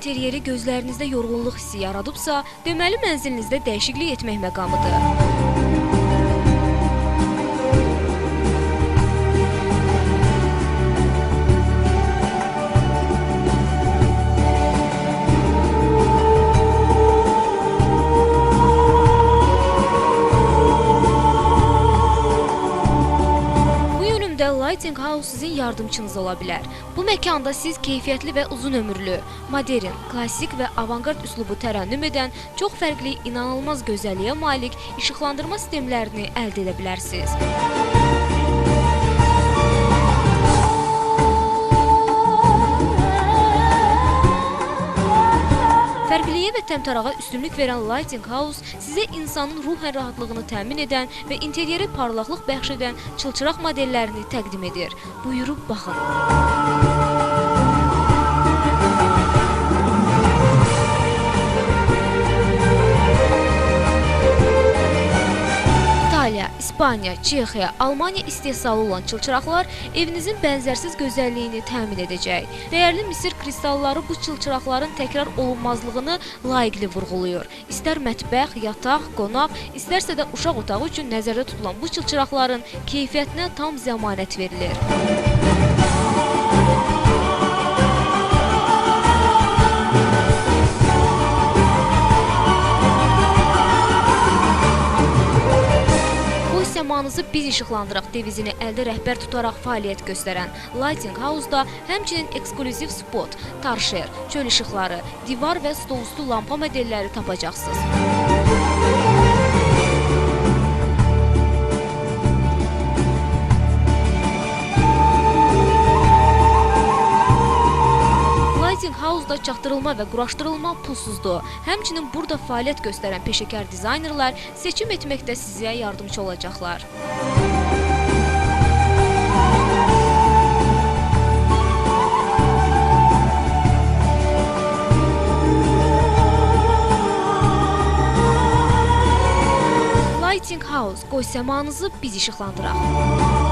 interyeri gözlərinizdə yorğunluq hissi yaradıbsa, deməli mənzilinizdə dəyişiklik etmək məqamıdır. Lighting House sizin yardımçınız ola bilər. Bu məkanda siz keyfiyyətli və uzun ömürlü, modern, klassik və avangard üslubu tərənnüm edən çox fərqli, inanılmaz gözəlliyə malik işıqlandırma sistemlərini əldə edə bilərsiniz. Fərqliyə və təmtərağa üstünlük verən Lighting House sizə insanın ruhən rahatlığını təmin edən və interyeri parlaqlıq bəxş edən çılçıraq modellərini təqdim edir. Buyurub baxın. İspaniya, Çexiya, Almaniya istehsalı olan çılçıraqlar evinizin bənzərsiz gözəlliyini təmin edəcək. Dəyərli Misir kristalları bu çılçıraqların təkrar olunmazlığını layiqli vurğulayır. İstər mətbəx, yataq, qonaq, istərsə də uşaq otağı üçün nəzərdə tutulan bu çılçıraqların keyfiyyətinə tam zəmanət verilir. Səmanızı biz işıqlandıraq devizini əldə rəhbər tutaraq fəaliyyət göstərən Lighting House-da həmçinin eksklüziv spot, tarşer, çöl işıqları, divar və stolüstü lampa modelləri tapacaqsınız. Lighting House-da çatdırılma və quraşdırılma pulsuzdur. Həmçinin burada fəaliyyət göstərən peşəkar dizaynerlər seçim etməkdə sizə yardımcı olacaqlar. Lighting House, qoy səmanızı biz işıqlandıraq.